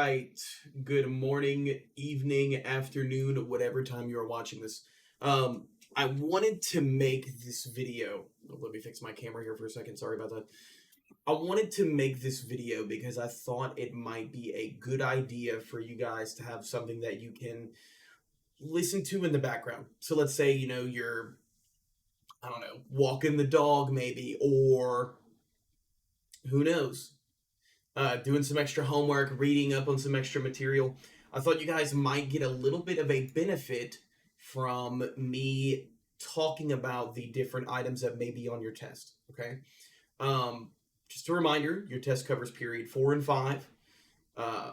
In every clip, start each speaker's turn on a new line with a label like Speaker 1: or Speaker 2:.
Speaker 1: right. Good morning, evening, afternoon, whatever time you are watching this. I wanted to make this video. Let me fix my camera here for a second. Sorry about that. I wanted to make this video because I thought it might be a good idea for you guys to have something that you can listen to in the background. So let's say, you're, I don't know, walking the dog maybe, or who knows, doing some extra homework, reading up on some extra material. I thought you guys might get a little bit of a benefit from me talking about the different items that may be on your test. Okay. Just a reminder, your test covers period 4 and 5. Uh,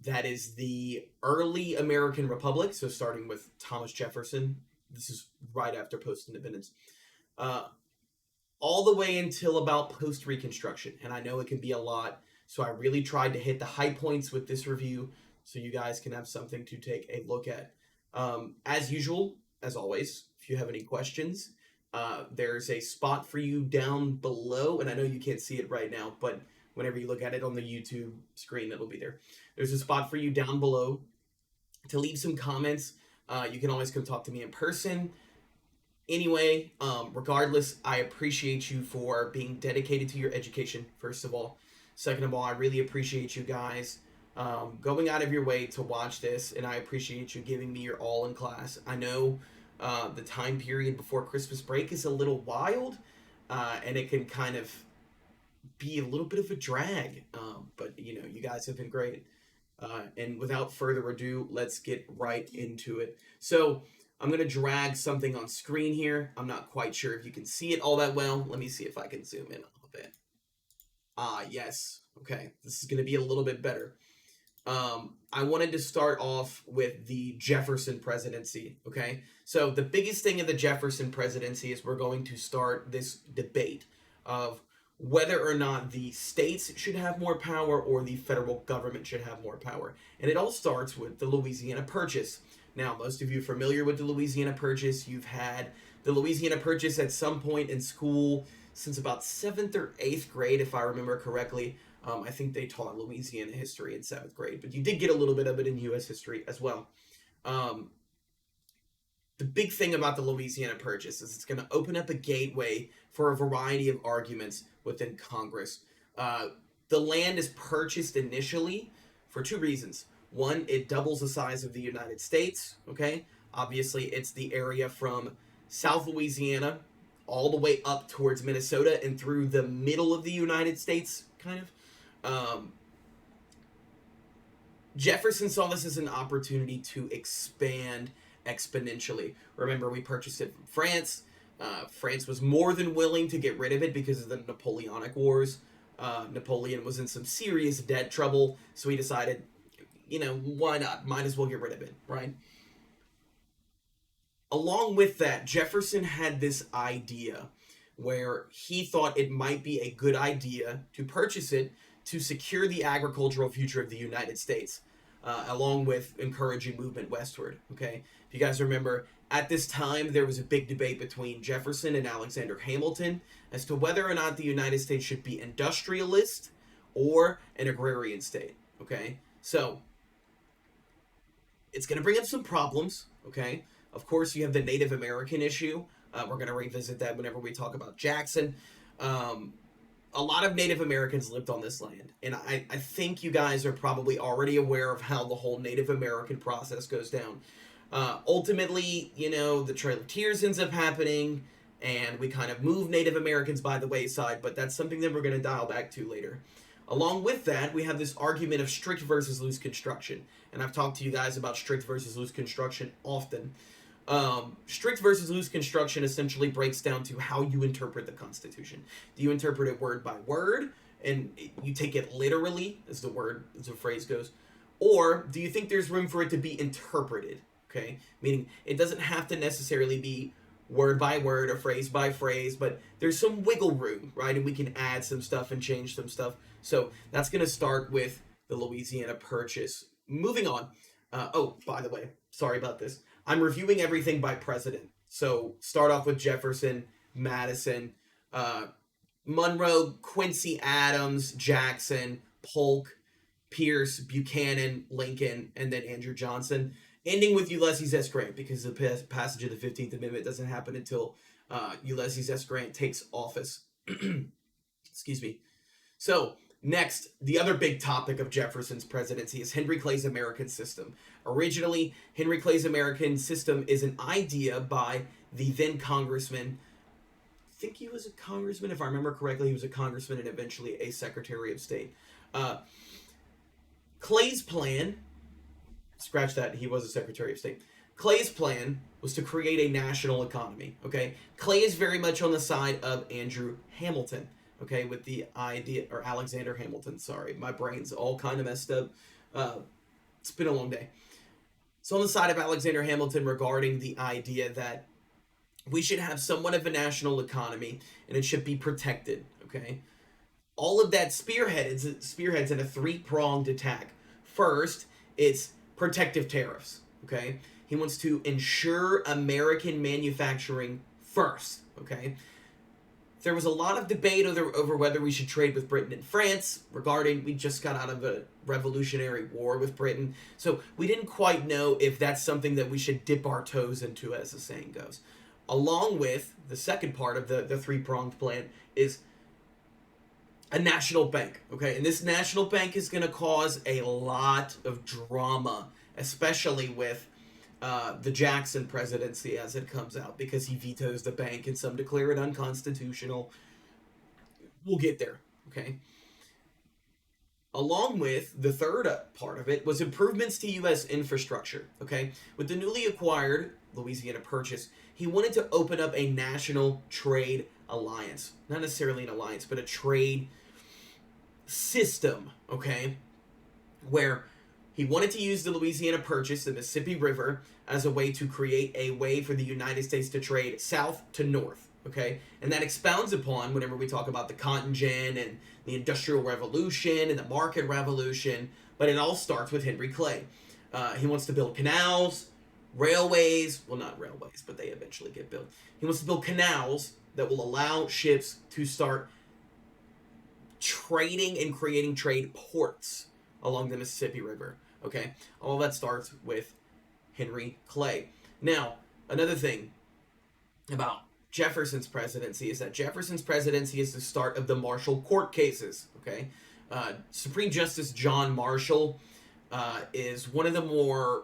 Speaker 1: that is the early American Republic, so starting with Thomas Jefferson. This is right after post-independence. All the way until about post-Reconstruction. And I know it can be a lot, so I really tried to hit the high points with this review so you guys can have something to take a look at. As usual, as always, if you have any questions, there's a spot for you down below, and I know you can't see it right now, but whenever you look at it on the YouTube screen, it'll be there. There's a spot for you down below to leave some comments. You can always come talk to me in person. Anyway, regardless, I appreciate you for being dedicated to your education, first of all. Second of all, I really appreciate you guys going out of your way to watch this, and I appreciate you giving me your all in class. I know the time period before Christmas break is a little wild, and it can kind of be a little bit of a drag, but you guys have been great. And without further ado, let's get right into it. So I'm going to drag something on screen here. I'm not quite sure if you can see it all that well. Let me see if I can zoom in a little bit. Yes. Okay, this is going to be a little bit better. I wanted to start off with the Jefferson presidency, okay? So the biggest thing in the Jefferson presidency is we're going to start this debate of whether or not the states should have more power or the federal government should have more power. And it all starts with the Louisiana Purchase. Now, most of you are familiar with the Louisiana Purchase. You've had the Louisiana Purchase at some point in school since about 7th or 8th grade, if I remember correctly. I think they taught Louisiana history in 7th grade, but you did get a little bit of it in U.S. history as well. The big thing about the Louisiana Purchase is it's going to open up a gateway for a variety of arguments within Congress. The land is purchased initially for two reasons. One, it doubles the size of the United States, okay? Obviously, it's the area from South Louisiana all the way up towards Minnesota and through the middle of the United States, kind of. Jefferson saw this as an opportunity to expand exponentially. Remember, we purchased it from France. France was more than willing to get rid of it because of the Napoleonic Wars. Napoleon was in some serious debt trouble, so he decided, why not? Might as well get rid of it, right? Along with that, Jefferson had this idea where he thought it might be a good idea to purchase it to secure the agricultural future of the United States, along with encouraging movement westward, okay? If you guys remember, at this time, there was a big debate between Jefferson and Alexander Hamilton as to whether or not the United States should be industrialist or an agrarian state, okay? So, it's going to bring up some problems, okay? Of course, you have the Native American issue. We're going to revisit that whenever we talk about Jackson. A lot of Native Americans lived on this land, and I think you guys are probably already aware of how the whole Native American process goes down. Ultimately, the Trail of Tears ends up happening, and we kind of move Native Americans by the wayside, but that's something that we're going to dial back to later. Along with that, we have this argument of strict versus loose construction, and I've talked to you guys about strict versus loose construction often. Strict versus loose construction essentially breaks down to how you interpret the Constitution. Do you interpret it word by word, and you take it literally, as the phrase goes, or do you think there's room for it to be interpreted? Okay, meaning it doesn't have to necessarily be word by word or phrase by phrase, but there's some wiggle room, right? And we can add some stuff and change some stuff. So that's going to start with the Louisiana Purchase. Moving on. Oh, by the way, sorry about this. I'm reviewing everything by president. So start off with Jefferson, Madison, Monroe, Quincy Adams, Jackson, Polk, Pierce, Buchanan, Lincoln, and then Andrew Johnson, ending with Ulysses S. Grant, because the passage of the 15th Amendment doesn't happen until Ulysses S. Grant takes office. Excuse me. So, next, the other big topic of Jefferson's presidency is Henry Clay's American system. Originally, Henry Clay's American system is an idea by the then congressman. I think he was a congressman, if I remember correctly. He was a congressman and eventually a Secretary of State. Clay's plan, scratch that, he was a Secretary of State. Clay's plan was to create a national economy, okay? Clay is very much on the side of Andrew Hamilton, okay, with the idea, or Alexander Hamilton, sorry. My brain's all kind of messed up. It's been a long day. So on the side of Alexander Hamilton regarding the idea that we should have somewhat of a national economy and it should be protected, okay? All of that spearheads in a three-pronged attack. First, it's protective tariffs, okay? He wants to ensure American manufacturing first, okay? There was a lot of debate over whether we should trade with Britain and France regarding, we just got out of a revolutionary war with Britain, so we didn't quite know if that's something that we should dip our toes into, as the saying goes. Along with the second part of the three-pronged plan is a national bank, okay? And this national bank is going to cause a lot of drama, especially with the Jackson presidency as it comes out, because he vetoes the bank and some declare it unconstitutional. We'll get there, okay? Along with the third part of it was improvements to U.S. infrastructure, okay? With the newly acquired Louisiana Purchase, he wanted to open up a national trade alliance. Not necessarily an alliance, but a trade system, okay? Where he wanted to use the Louisiana Purchase, the Mississippi River, as a way to create a way for the United States to trade south to north, okay? And that expounds upon whenever we talk about the cotton gin and the Industrial Revolution and the market revolution, but it all starts with Henry Clay. He wants to build canals, railways, well, not railways, but they eventually get built. He wants to build canals that will allow ships to start trading and creating trade ports along the Mississippi River, okay? All that starts with Henry Clay. Now, another thing about Jefferson's presidency is that Jefferson's presidency is the start of the Marshall Court cases, okay? Supreme Justice John Marshall is one of the more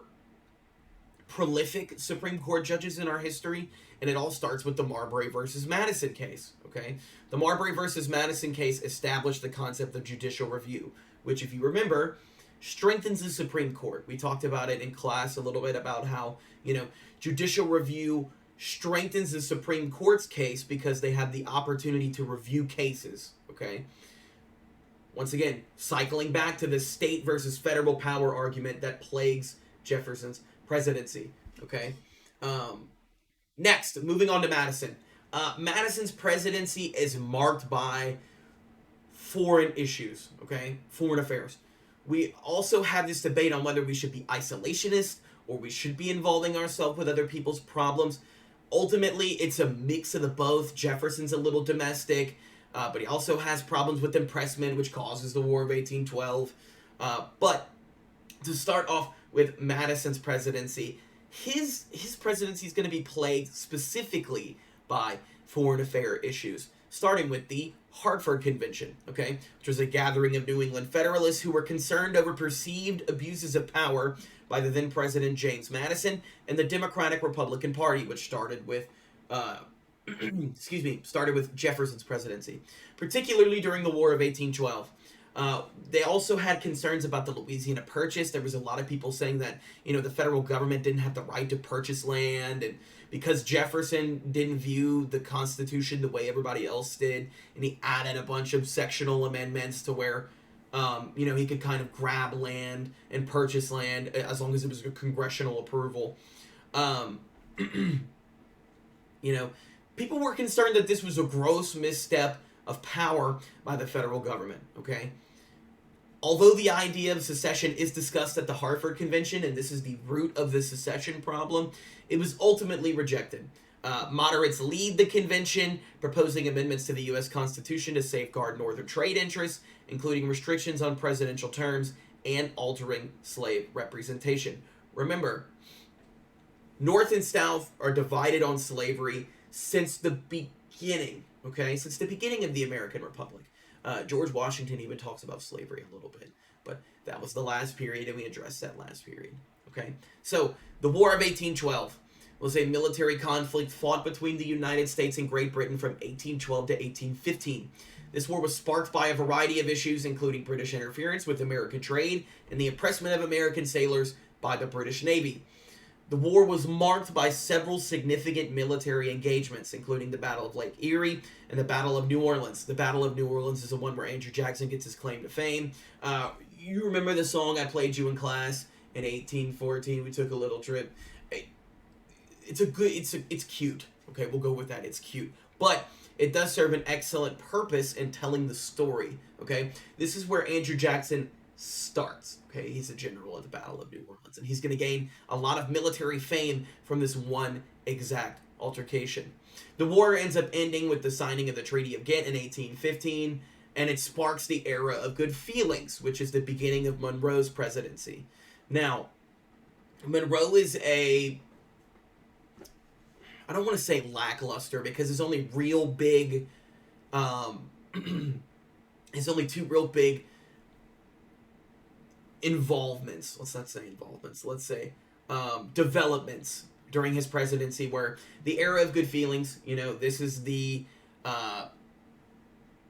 Speaker 1: prolific Supreme Court judges in our history, and it all starts with the Marbury versus Madison case, okay? The Marbury versus Madison case established the concept of judicial review, which, if you remember, strengthens the Supreme Court. We talked about it in class a little bit about how, judicial review strengthens the Supreme Court's case because they have the opportunity to review cases, okay? Once again, cycling back to the state versus federal power argument that plagues Jefferson's presidency, okay? Next, moving on to Madison. Madison's presidency is marked by foreign issues, okay? Foreign affairs. We also have this debate on whether we should be isolationist or we should be involving ourselves with other people's problems. Ultimately, it's a mix of the both. Jefferson's a little domestic, but he also has problems with impressment, which causes the War of 1812. But to start off with Madison's presidency, his presidency is going to be plagued specifically by foreign affair issues, starting with the Hartford Convention, okay, which was a gathering of New England Federalists who were concerned over perceived abuses of power by the then President James Madison and the Democratic Republican Party, which started with started with Jefferson's presidency, particularly during the War of 1812. They also had concerns about the Louisiana Purchase. There was a lot of people saying that, the federal government didn't have the right to purchase land, and because Jefferson didn't view the Constitution the way everybody else did, and he added a bunch of sectional amendments to where, he could kind of grab land and purchase land as long as it was a congressional approval. People were concerned that this was a gross misstep of power by the federal government, okay? Although the idea of secession is discussed at the Hartford Convention, and this is the root of the secession problem, it was ultimately rejected. Moderates lead the convention, proposing amendments to the U.S. Constitution to safeguard northern trade interests, including restrictions on presidential terms and altering slave representation. Remember, North and South are divided on slavery since the beginning, okay? Since the beginning of the American Republic. George Washington even talks about slavery a little bit, but that was the last period, and we addressed that last period, okay? So, the War of 1812 was a military conflict fought between the United States and Great Britain from 1812 to 1815. This war was sparked by a variety of issues, including British interference with American trade and the oppressment of American sailors by the British Navy. The war was marked by several significant military engagements, including the Battle of Lake Erie and the Battle of New Orleans. The Battle of New Orleans is the one where Andrew Jackson gets his claim to fame. You remember the song I played you in class in 1814? We took a little trip. It's cute. Okay, we'll go with that. It's cute. But it does serve an excellent purpose in telling the story. Okay, this is where Andrew Jackson starts. Okay, he's a general at the Battle of New Orleans, and he's going to gain a lot of military fame from this one exact altercation. The war ends up ending with the signing of the Treaty of Ghent in 1815, and it sparks the era of good feelings, which is the beginning of Monroe's presidency. Now, Monroe is I don't want to say lackluster, because his only real big, his only two real big involvements, let's not say involvements, let's say developments during his presidency were the era of good feelings. You know, this is the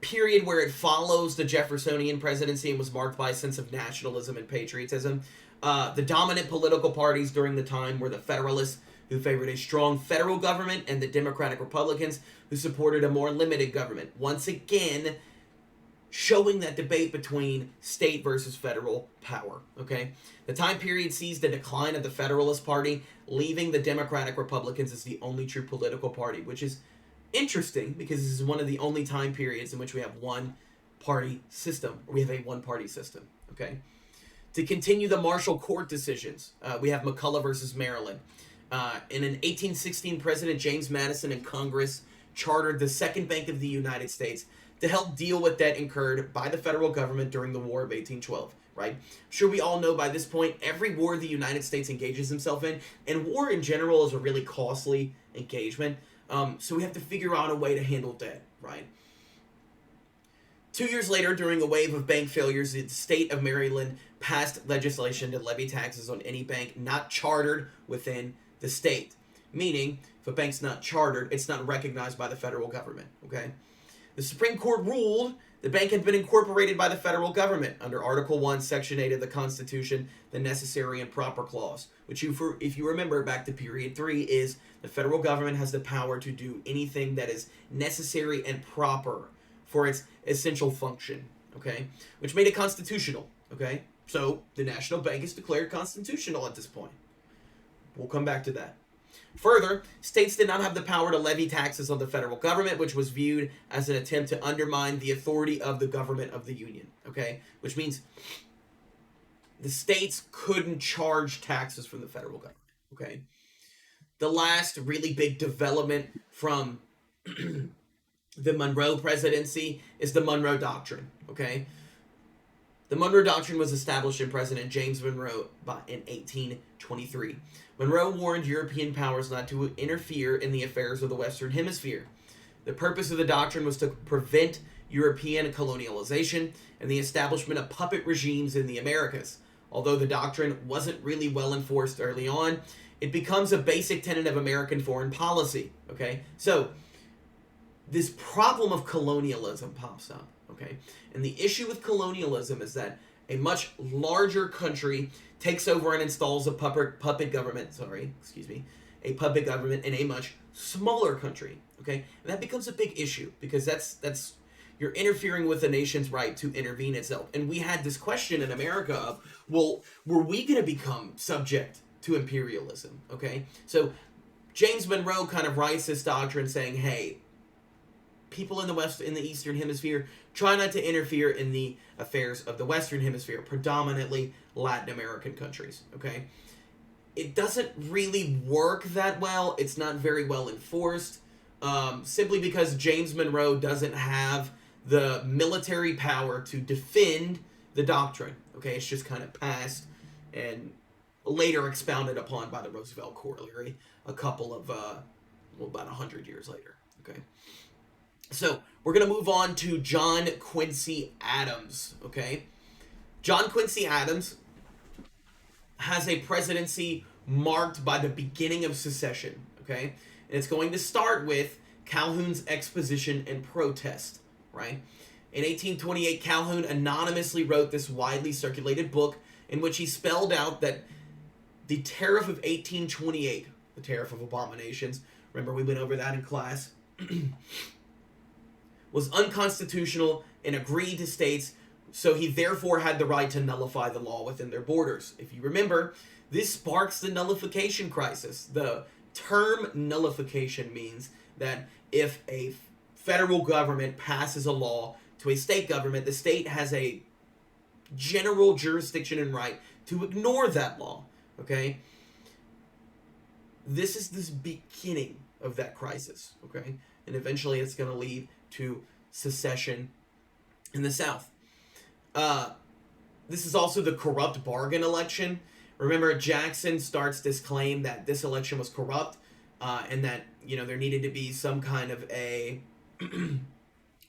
Speaker 1: period where it follows the Jeffersonian presidency and was marked by a sense of nationalism and patriotism. The dominant political parties during the time were the Federalists, who favored a strong federal government, and the Democratic Republicans, who supported a more limited government. Once again, showing that debate between state versus federal power, okay? The time period sees the decline of the Federalist Party, leaving the Democratic Republicans as the only true political party, which is interesting, because this is one of the only time periods in which we have one-party system, or we have a one-party system, okay? To continue the Marshall Court decisions, we have McCulloch versus Maryland. In an 1816, President James Madison and Congress chartered the Second Bank of the United States to help deal with debt incurred by the federal government during the War of 1812, right? I'm sure we all know by this point, every war the United States engages himself in, and war in general is a really costly engagement, so we have to figure out a way to handle debt, right? 2 years later, during a wave of bank failures, the state of Maryland passed legislation to levy taxes on any bank not chartered within the state. Meaning, if a bank's not chartered, it's not recognized by the federal government, okay? The Supreme Court ruled the bank had been incorporated by the federal government under Article 1, Section 8 of the Constitution, the Necessary and Proper Clause, which, if you remember back to Period 3, is the federal government has the power to do anything that is necessary and proper for its essential function, okay? Which made it constitutional, okay? So, the National Bank is declared constitutional at this point. We'll come back to that. Further, states did not have the power to levy taxes on the federal government, which was viewed as an attempt to undermine the authority of the government of the Union, okay? Which means the states couldn't charge taxes from the federal government, okay? The last really big development from the Monroe presidency is the Monroe Doctrine, okay? The Monroe Doctrine was established in President James Monroe in 1823. Monroe warned European powers not to interfere in the affairs of the Western Hemisphere. The purpose of the doctrine was to prevent European colonialization and the establishment of puppet regimes in the Americas. Although the doctrine wasn't really well enforced early on, it becomes a basic tenet of American foreign policy, okay? So, this problem of colonialism pops up, okay? And the issue with colonialism is that a much larger country takes over and installs a puppet government in a much smaller country, okay? And that becomes a big issue, because that's you're interfering with a nation's right to intervene itself. And we had this question in America of, well, were we going to become subject to imperialism, okay? So James Monroe kind of writes this doctrine saying, hey, people in the Eastern Hemisphere, try not to interfere in the affairs of the Western Hemisphere, predominantly Latin American countries, okay? It doesn't really work that well. It's not very well enforced, simply because James Monroe doesn't have the military power to defend the doctrine. Okay, it's just kind of passed and later expounded upon by the Roosevelt Corollary a couple of, about 100 years later. Okay, so we're going to move on to John Quincy Adams. Okay, John Quincy Adams has a presidency marked by the beginning of secession. Okay, and it's going to start with Calhoun's exposition and protest. Right. In 1828, Calhoun anonymously wrote this widely circulated book in which he spelled out that the Tariff of 1828, the Tariff of Abominations, remember we went over that in class, was unconstitutional and agreed to states, so he therefore had the right to nullify the law within their borders. If you remember, this sparks the nullification crisis. The term nullification means that if a federal government passes a law to a state government, the state has a general jurisdiction and right to ignore that law. Okay? This is this beginning of that crisis. Okay? And eventually it's going to lead to secession in the South. This is also the corrupt bargain election. Remember, Jackson starts this claim that this election was corrupt, and that, there needed to be some kind of a...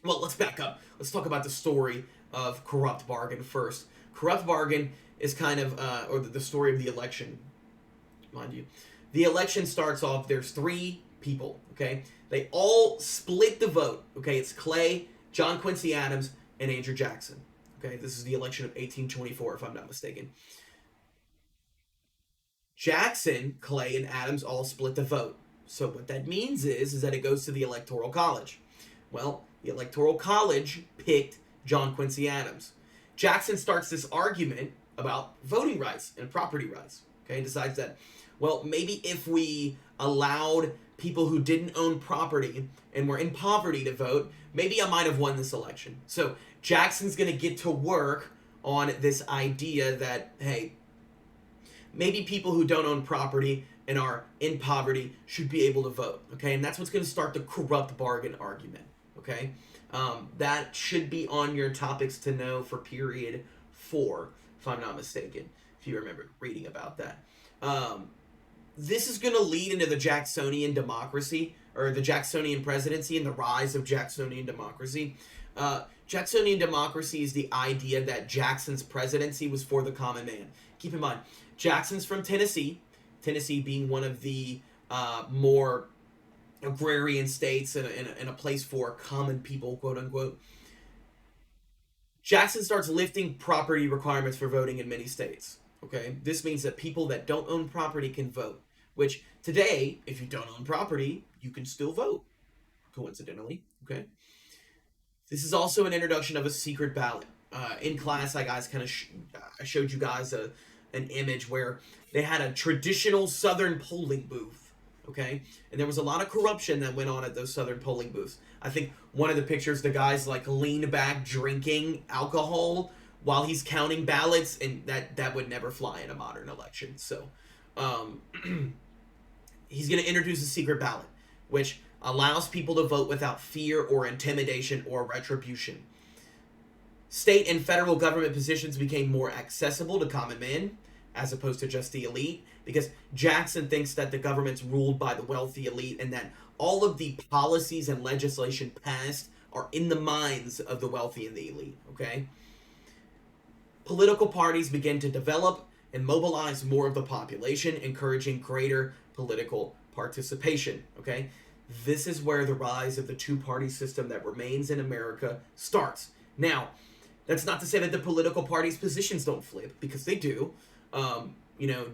Speaker 1: Well, let's back up. Let's talk about the story of corrupt bargain first. Corrupt bargain is kind of, or the story of the election, mind you. The election starts off, there's 3 people, okay? They all split the vote, okay? It's Clay, John Quincy Adams, and Andrew Jackson, okay? This is the election of 1824, if I'm not mistaken. Jackson, Clay, and Adams all split the vote. So what that means is that it goes to the Electoral College. Well, the Electoral College picked John Quincy Adams. Jackson starts this argument about voting rights and property rights, okay? And decides that, well, maybe if we allowed people who didn't own property and were in poverty to vote, maybe I might have won this election. So Jackson's going to get to work on this idea that, hey, maybe people who don't own property and are in poverty should be able to vote, okay? And that's what's going to start the corrupt bargain argument, okay? That should be on your topics to know for period 4, if I'm not mistaken, if you remember reading about that. This is going to lead into the Jacksonian democracy, or the Jacksonian presidency and the rise of Jacksonian democracy. Jacksonian democracy is the idea that Jackson's presidency was for the common man. Keep in mind, Jackson's from Tennessee, Tennessee being one of the more agrarian states and a place for common people, quote unquote. Jackson starts lifting property requirements for voting in many states. Okay, this means that people that don't own property can vote. Which today, if you don't own property, you can still vote. Coincidentally, okay. This is also an introduction of a secret ballot. In class, I showed you guys an image where they had a traditional Southern polling booth, okay? And there was a lot of corruption that went on at those Southern polling booths. I think one of the pictures, the guy's like leaned back drinking alcohol while he's counting ballots, and that would never fly in a modern election. So he's going to introduce a secret ballot, which allows people to vote without fear or intimidation or retribution. State and federal government positions became more accessible to common men, as opposed to just the elite, because Jackson thinks that the government's ruled by the wealthy elite and that all of the policies and legislation passed are in the minds of the wealthy and the elite, okay? Political parties begin to develop and mobilize more of the population, encouraging greater political participation, okay? This is where the rise of the two-party system that remains in America starts. Now, that's not to say that the political parties' positions don't flip, because they do.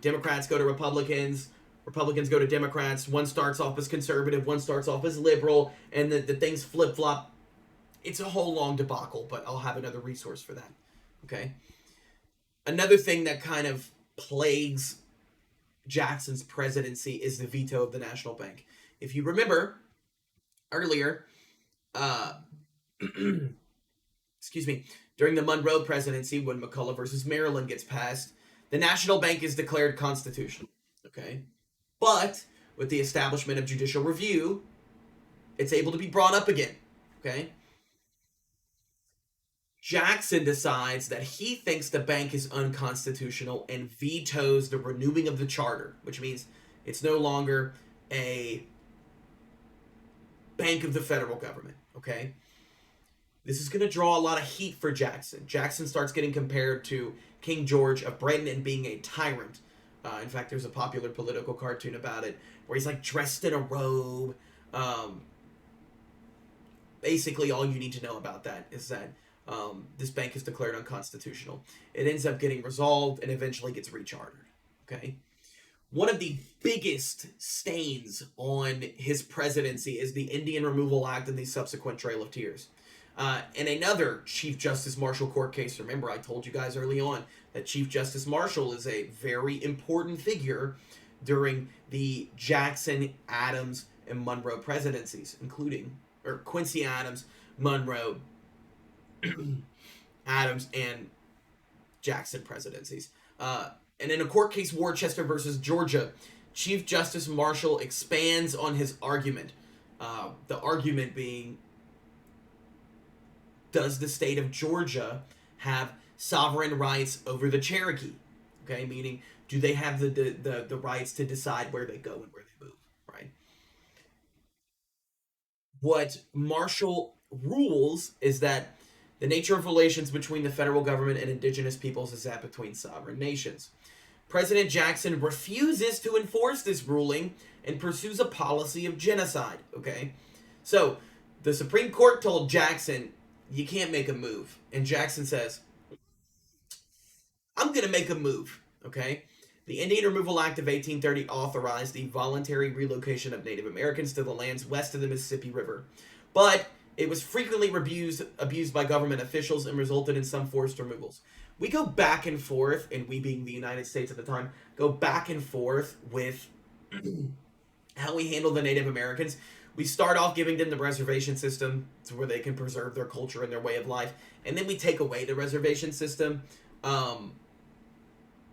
Speaker 1: Democrats go to Republicans, Republicans go to Democrats, one starts off as conservative, one starts off as liberal, and the things flip-flop. It's a whole long debacle, but I'll have another resource for that, okay? Another thing that kind of plagues Jackson's presidency is the veto of the National Bank. If you remember earlier, excuse me, during the Monroe presidency, when McCulloch versus Maryland gets passed, the National Bank is declared constitutional, okay? But with the establishment of judicial review, it's able to be brought up again, okay? Jackson decides that he thinks the bank is unconstitutional and vetoes the renewing of the charter, which means it's no longer a bank of the federal government. Okay, this is going to draw a lot of heat for Jackson. Jackson starts getting compared to King George of Britain and being a tyrant. In fact, there's a popular political cartoon about it where he's like dressed in a robe. Um, Basically, all you need to know about that is that this bank is declared unconstitutional. It ends up getting resolved and eventually gets rechartered. Okay. One of the biggest stains on his presidency is the Indian Removal Act and the subsequent Trail of Tears. And another Chief Justice Marshall court case. Remember, I told you guys early on that Chief Justice Marshall is a very important figure during the Jackson, Adams, and Monroe presidencies, including, or Quincy Adams, Monroe, Adams, and Jackson presidencies. And in a court case, Worcester versus Georgia, Chief Justice Marshall expands on his argument. The argument being, does the state of Georgia have sovereign rights over the Cherokee? Okay, meaning, do they have the rights to decide where they go and where they move, right? What Marshall rules is that the nature of relations between the federal government and indigenous peoples is that between sovereign nations. President Jackson refuses to enforce this ruling and pursues a policy of genocide, okay? So, the Supreme Court told Jackson, you can't make a move. And Jackson says, I'm going to make a move, okay? The Indian Removal Act of 1830 authorized the voluntary relocation of Native Americans to the lands west of the Mississippi River. But it was frequently abused by government officials and resulted in some forced removals. We go back and forth, and we being the United States at the time, go back and forth with how we handle the Native Americans. We start off giving them the reservation system to where they can preserve their culture and their way of life, and then we take away the reservation system.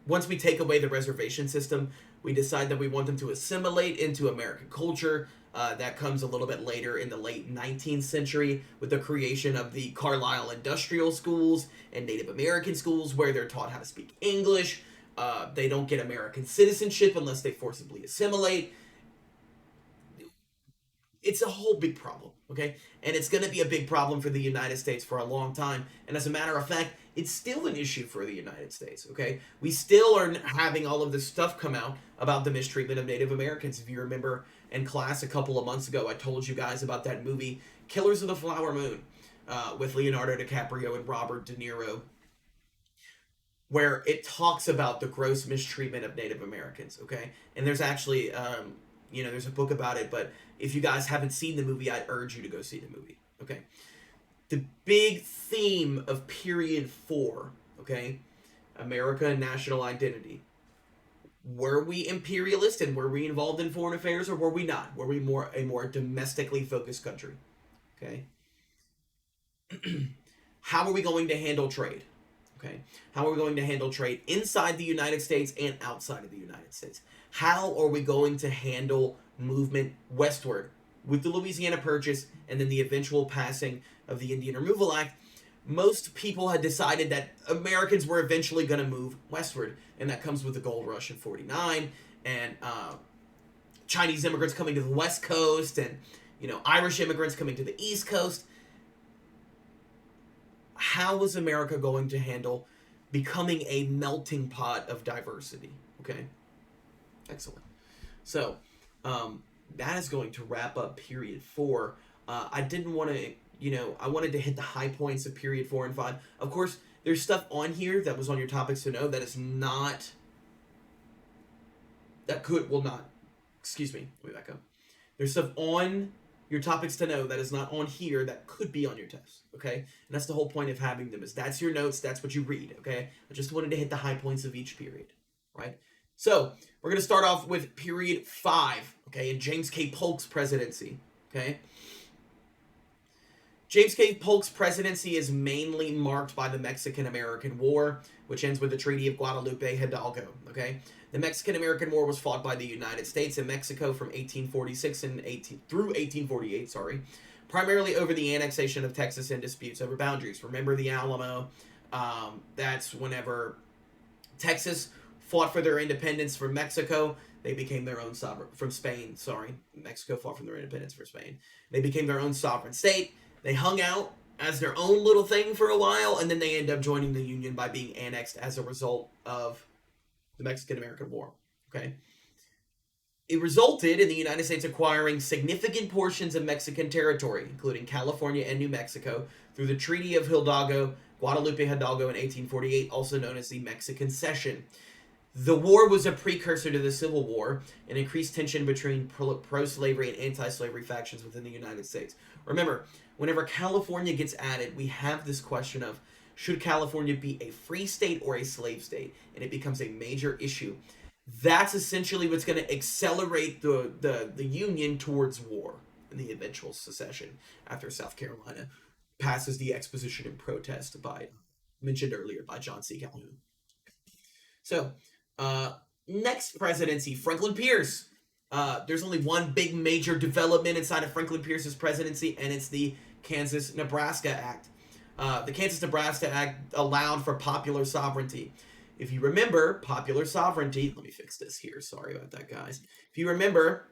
Speaker 1: Once we take away the reservation system, we decide that we want them to assimilate into American culture. That comes a little bit later in the late 19th century with the creation of the Carlisle Industrial Schools and Native American schools where they're taught how to speak English. They don't get American citizenship unless they forcibly assimilate. It's a whole big problem, okay? And it's going to be a big problem for the United States for a long time. And as a matter of fact, it's still an issue for the United States, okay? We still are having all of this stuff come out about the mistreatment of Native Americans. If you remember in class a couple of months ago, I told you guys about that movie, Killers of the Flower Moon, with Leonardo DiCaprio and Robert De Niro, where it talks about the gross mistreatment of Native Americans, okay? And there's actually, there's a book about it, but if you guys haven't seen the movie, I urge you to go see the movie, okay? The big theme of period 4, okay? America and national identity. Were we imperialist and were we involved in foreign affairs, or were we not? Were we a more domestically focused country, okay? How are we going to handle trade? Okay, how are we going to handle trade inside the United States and outside of the United States? How are we going to handle movement westward with the Louisiana Purchase and then the eventual passing of the Indian Removal Act? Most people had decided that Americans were eventually going to move westward, and that comes with the gold rush in 49 and Chinese immigrants coming to the West Coast and Irish immigrants coming to the East Coast. How was America going to handle becoming a melting pot of diversity? Okay, excellent. So that is going to wrap up period 4. I didn't want to, I wanted to hit the high points of period 4 and 5. Of course, there's stuff on here that was on your topics to know that is not, excuse me, let me back up. There's stuff on your topics to know that is not on here that could be on your test, okay? And that's the whole point of having them, is that's your notes, that's what you read, okay? I just wanted to hit the high points of each period, right? So, we're going to start off with period 5, okay, in James K. Polk's presidency, okay? James K. Polk's presidency is mainly marked by the Mexican-American War, which ends with the Treaty of Guadalupe Hidalgo, okay? The Mexican-American War was fought by the United States and Mexico from 1846 through 1848, primarily over the annexation of Texas and disputes over boundaries. Remember the Alamo? That's whenever Texas fought for their independence from Mexico. They became their own sovereign from Spain. Sorry, Mexico fought for their independence from Spain. They became their own sovereign state. They hung out as their own little thing for a while, and then they end up joining the Union by being annexed as a result of the Mexican-American War. Okay, it resulted in the United States acquiring significant portions of Mexican territory, including California and New Mexico, through the Treaty of Hidalgo, Guadalupe Hidalgo in 1848, also known as the Mexican Cession. The war was a precursor to the Civil War and increased tension between pro-slavery and anti-slavery factions within the United States. Remember, whenever California gets added, we have this question of, should California be a free state or a slave state? And it becomes a major issue. That's essentially what's going to accelerate the Union towards war and the eventual secession after South Carolina passes the exposition in protest by, mentioned earlier, by John C. Calhoun. So, next presidency, Franklin Pierce. There's only one big major development inside of Franklin Pierce's presidency, and it's the Kansas-Nebraska Act. The Kansas-Nebraska Act allowed for popular sovereignty. If you remember, popular sovereignty, let me fix this here, sorry about that, guys. If you remember,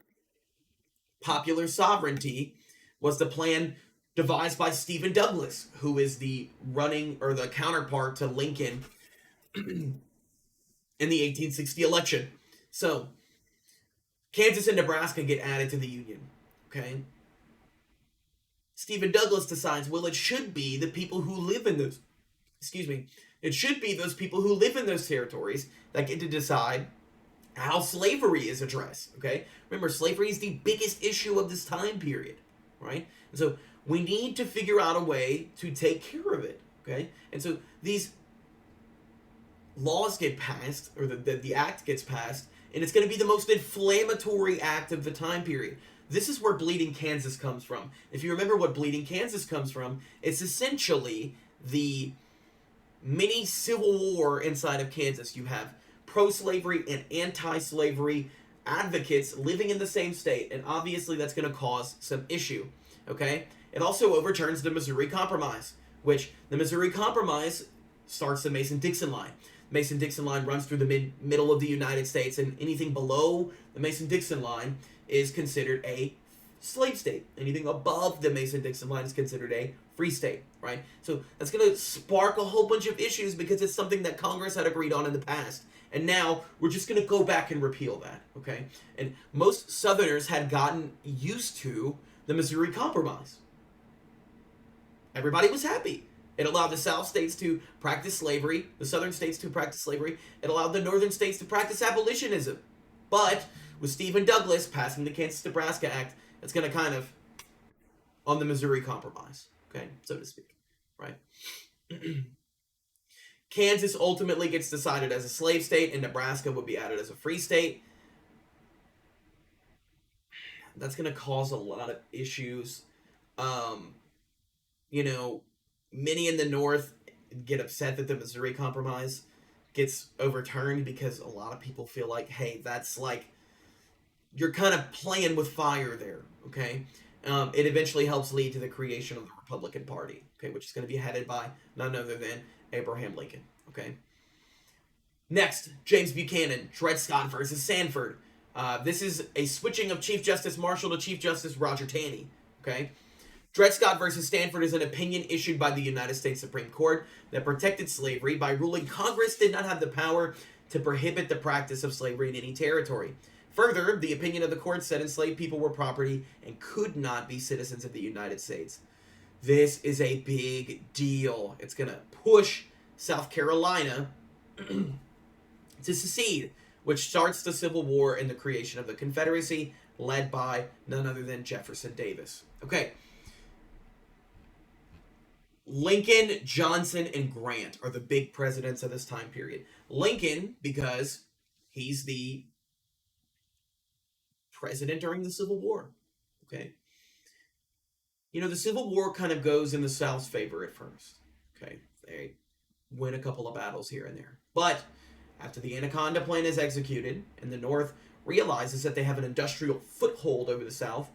Speaker 1: popular sovereignty was the plan devised by Stephen Douglas, who is the running, or the counterpart to Lincoln in the 1860 election. So, Kansas and Nebraska get added to the Union, okay? Stephen Douglas decides, well, it should be the people who live in those, it should be those people who live in those territories that get to decide how slavery is addressed, okay? Remember, slavery is the biggest issue of this time period, right? And so we need to figure out a way to take care of it, okay? And so these laws get passed, or the act gets passed, and it's going to be the most inflammatory act of the time period. This is where Bleeding Kansas comes from. If you remember what Bleeding Kansas comes from, it's essentially the mini civil war inside of Kansas. You have pro-slavery and anti-slavery advocates living in the same state, and obviously that's going to cause some issue, okay? It also overturns the Missouri Compromise, which the Missouri Compromise starts the Mason-Dixon line. Mason-Dixon line runs through the middle of the United States, and anything below the Mason-Dixon line is considered a slave state. Anything above the Mason-Dixon line is considered a free state, right? So that's going to spark a whole bunch of issues because it's something that Congress had agreed on in the past. And now we're just going to go back and repeal that, okay? And most Southerners had gotten used to the Missouri Compromise. Everybody was happy. It allowed the South states to practice slavery, the Southern states to practice slavery. It allowed the Northern states to practice abolitionism. But with Stephen Douglas passing the Kansas-Nebraska Act, it's going to kind of on the Missouri Compromise, okay, so to speak, right? Kansas ultimately gets decided as a slave state, and Nebraska would be added as a free state. That's going to cause a lot of issues. You know, many in the North get upset that the Missouri Compromise gets overturned because a lot of people feel like, hey, that's like, you're kind of playing with fire there, okay? It eventually helps lead to the creation of the Republican Party, okay, which is going to be headed by none other than Abraham Lincoln, okay? Next, James Buchanan, Dred Scott versus Sanford. This is a switching of Chief Justice Marshall to Chief Justice Roger Taney, okay? Dred Scott versus Sanford is an opinion issued by the United States Supreme Court that protected slavery by ruling Congress did not have the power to prohibit the practice of slavery in any territory. Further, the opinion of the court said enslaved people were property and could not be citizens of the United States. This is a big deal. It's going to push South Carolina to secede, which starts the Civil War and the creation of the Confederacy, led by none other than Jefferson Davis. Okay. Lincoln, Johnson, and Grant are the big presidents of this time period. Lincoln, because he's the president during the Civil War, okay? You know, the Civil War kind of goes in the South's favor at first, okay? They win a couple of battles here and there. But After the Anaconda Plan is executed and the North realizes that they have an industrial foothold over the South,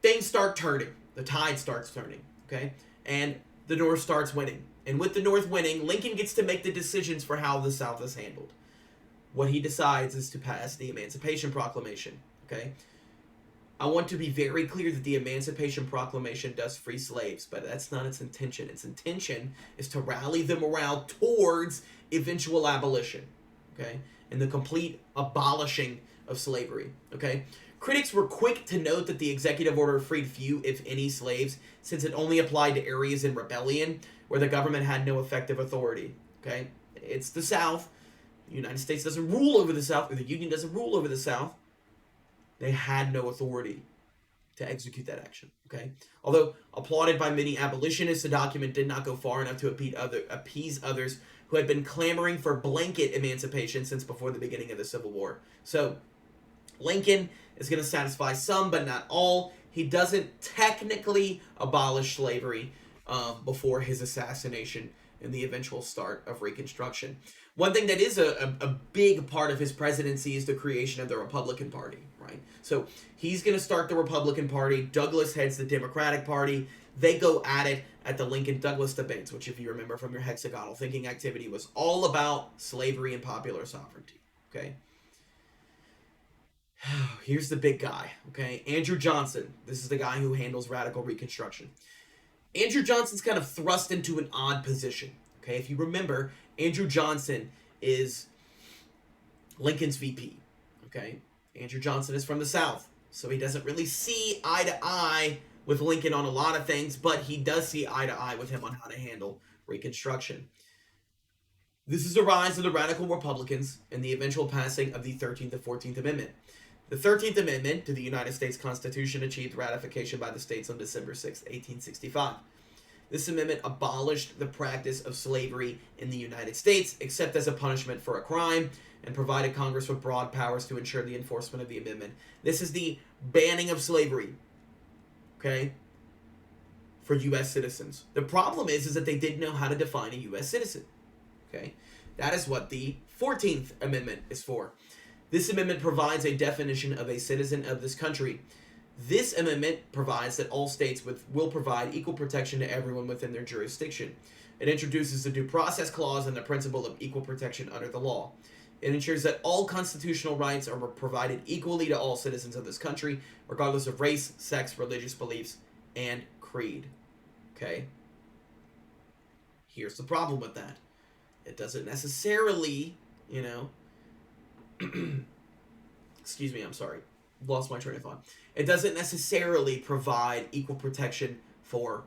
Speaker 1: things start turning. The tide starts turning, okay? And the North starts winning. And with the North winning, Lincoln gets to make the decisions for how the South is handled. What he decides is to pass the Emancipation Proclamation, okay? I want to be very clear that the Emancipation Proclamation does free slaves, but that's not its intention. Its intention is to rally the morale towards eventual abolition, okay? And the complete abolishing of slavery, okay? Critics were quick to note that the executive order freed few, if any, slaves, since it only applied to areas in rebellion where the government had no effective authority, okay? It's the South. The United States doesn't rule over the South, or the Union doesn't rule over the South. They had no authority to execute that action, okay? Although applauded by many abolitionists, the document did not go far enough to appease others who had been clamoring for blanket emancipation since before the beginning of the Civil War. So Lincoln is going to satisfy some, but not all. He doesn't technically abolish slavery before his assassination and the eventual start of Reconstruction. One thing that is a big part of his presidency is the creation of the Republican Party, right? So he's going to start the Republican Party. Douglas heads the Democratic Party. They go at it at the Lincoln-Douglas debates, which, if you remember from your hexagonal thinking activity, was all about slavery and popular sovereignty, okay? Here's the big guy, okay? Andrew Johnson. This is the guy who handles radical Reconstruction. Andrew Johnson's kind of thrust into an odd position, okay? If you remember, Andrew Johnson is Lincoln's VP, okay? Andrew Johnson is from the South, so he doesn't really see eye to eye with Lincoln on a lot of things, but he does see eye to eye with him on how to handle Reconstruction. This is the rise of the radical Republicans and the eventual passing of the 13th and 14th Amendment. The 13th Amendment to the United States Constitution achieved ratification by the states on December 6, 1865. This amendment abolished the practice of slavery in the United States, except as a punishment for a crime, and provided Congress with broad powers to ensure the enforcement of the amendment. This is the banning of slavery, okay, for U.S. citizens. The problem is that they didn't know how to define a U.S. citizen, okay? That is what the 14th Amendment is for. This amendment provides a definition of a citizen of this country. This amendment provides that all states will provide equal protection to everyone within their jurisdiction. It introduces the Due Process Clause and the principle of equal protection under the law. It ensures that all constitutional rights are provided equally to all citizens of this country, regardless of race, sex, religious beliefs, and creed. Okay? Here's the problem with that. It doesn't necessarily, excuse me, I'm sorry. Lost my train of thought. It doesn't necessarily provide equal protection for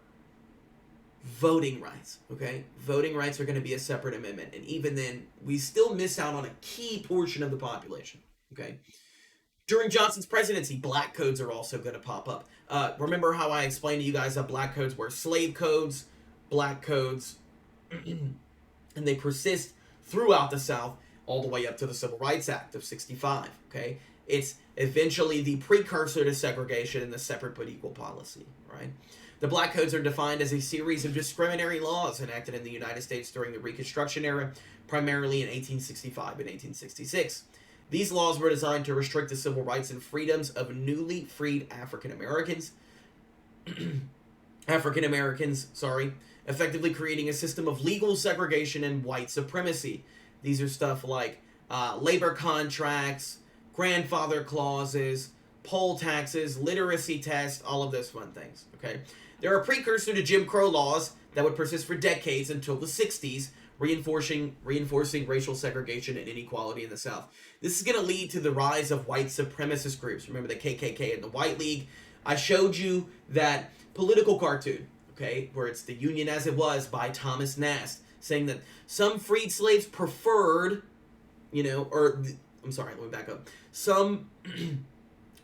Speaker 1: voting rights, okay? Voting rights are going to be a separate amendment, and even then, we still miss out on a key portion of the population, okay? During Johnson's presidency, black codes are also going to pop up. Remember how I explained to you guys that black codes were slave codes, black codes, and they persist throughout the South all the way up to the Civil Rights Act of 65, okay? It's eventually the precursor to segregation and the separate but equal policy, right? The Black Codes are defined as a series of discriminatory laws enacted in the United States during the Reconstruction era, primarily in 1865 and 1866. These laws were designed to restrict the civil rights and freedoms of newly freed African Americans, effectively creating a system of legal segregation and white supremacy. These are stuff like labor contracts, grandfather clauses, poll taxes, literacy tests, all of those fun things, okay? They're a precursor to Jim Crow laws that would persist for decades until the 60s, reinforcing racial segregation and inequality in the South. This is going to lead to the rise of white supremacist groups. Remember the KKK and the White League? I showed you that political cartoon, okay, where it's The Union as It Was by Thomas Nast, saying that some freed slaves preferred, let me back up. Some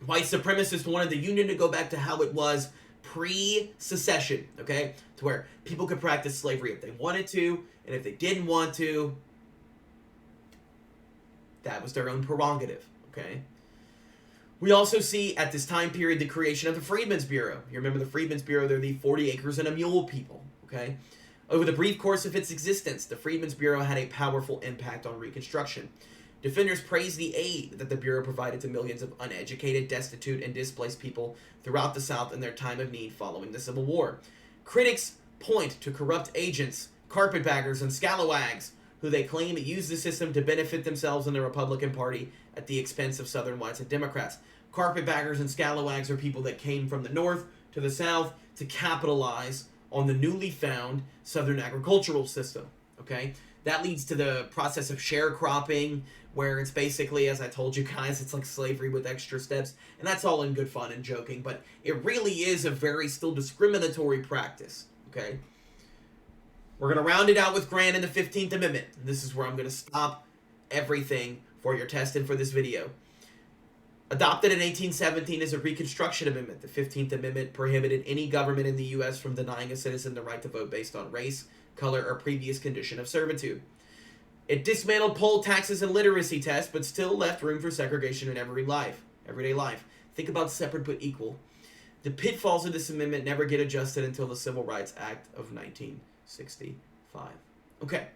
Speaker 1: white supremacists wanted the Union to go back to how it was pre-secession, okay? To where people could practice slavery if they wanted to, and if they didn't want to, that was their own prerogative, okay? We also see at this time period the creation of the Freedmen's Bureau. You remember the Freedmen's Bureau, they're the 40 acres and a mule people, okay? Over the brief course of its existence, the Freedmen's Bureau had a powerful impact on Reconstruction. Defenders praise the aid that the Bureau provided to millions of uneducated, destitute, and displaced people throughout the South in their time of need following the Civil War. Critics point to corrupt agents, carpetbaggers, and scalawags who they claim used the system to benefit themselves and the Republican Party at the expense of Southern whites and Democrats. Carpetbaggers and scalawags are people that came from the North to the South to capitalize on the newly found Southern agricultural system. Okay? That leads to the process of sharecropping, where it's basically, as I told you guys, it's like slavery with extra steps. And that's all in good fun and joking, but it really is a very still discriminatory practice. Okay? We're going to round it out with Grant and the 15th Amendment. This is where I'm going to stop everything for your test and for this video. Adopted in 1817 as a Reconstruction Amendment, the 15th Amendment prohibited any government in the U.S. from denying a citizen the right to vote based on race, color, or previous condition of servitude. It dismantled poll taxes and literacy tests, but still left room for segregation in everyday life. Think about separate but equal. The pitfalls of this amendment never get adjusted until the Civil Rights Act of 1965. Okay.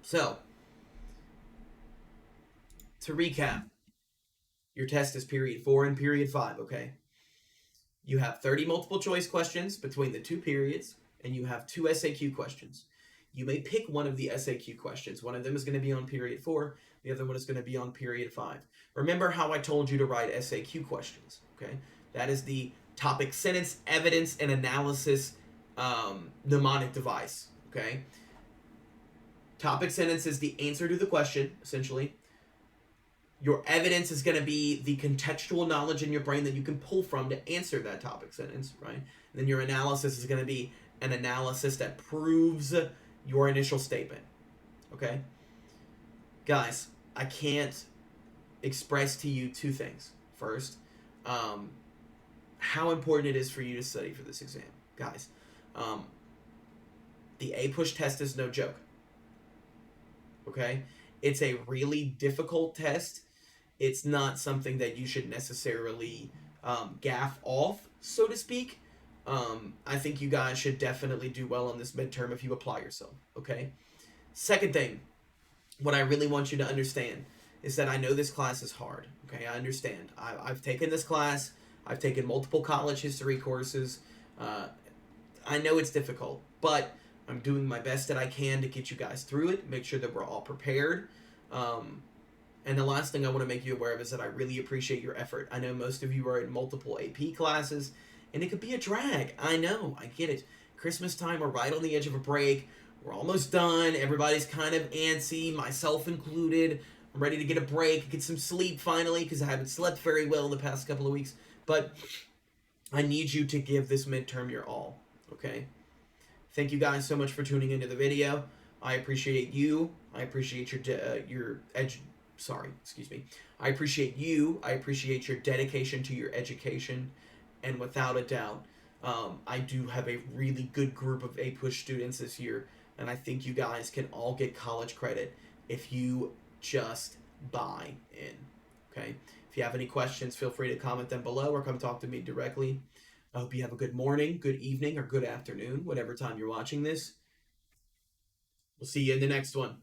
Speaker 1: So, to recap, your test is period 4 and period 5, okay? You have 30 multiple choice questions between the two periods, and you have 2 SAQ questions. You may pick one of the SAQ questions. One of them is going to be on period 4. The other one is going to be on period 5. Remember how I told you to write SAQ questions, okay? That is the topic, sentence, evidence, and analysis mnemonic device, okay? Topic sentence is the answer to the question, essentially. Your evidence is going to be the contextual knowledge in your brain that you can pull from to answer that topic sentence, right? And then your analysis is going to be an analysis that proves your initial statement, okay? Guys, I can't express to you 2 things. First, how important it is for you to study for this exam. Guys, the APUSH test is no joke, okay? It's a really difficult test. It's not something that you should necessarily gaff off, so to speak. I think you guys should definitely do well on this midterm if you apply yourself, okay? Second thing, what I really want you to understand is that I know this class is hard, okay? I understand. I've taken this class. I've taken multiple college history courses. I know it's difficult, but I'm doing my best that I can to get you guys through it, make sure that we're all prepared. And the last thing I want to make you aware of is that I really appreciate your effort. I know most of you are in multiple AP classes, and it could be a drag. I know, I get it. Christmas time, we're right on the edge of a break. We're almost done. Everybody's kind of antsy, myself included. I'm ready to get a break, get some sleep finally, because I haven't slept very well the past couple of weeks. But I need you to give this midterm your all, okay? Thank you guys so much for tuning into the video. I appreciate you. I appreciate I appreciate you. I appreciate your dedication to your education. And without a doubt, I do have a really good group of APUSH students this year. And I think you guys can all get college credit if you just buy in. Okay? If you have any questions, feel free to comment them below or come talk to me directly. I hope you have a good morning, good evening, or good afternoon, whatever time you're watching this. We'll see you in the next one.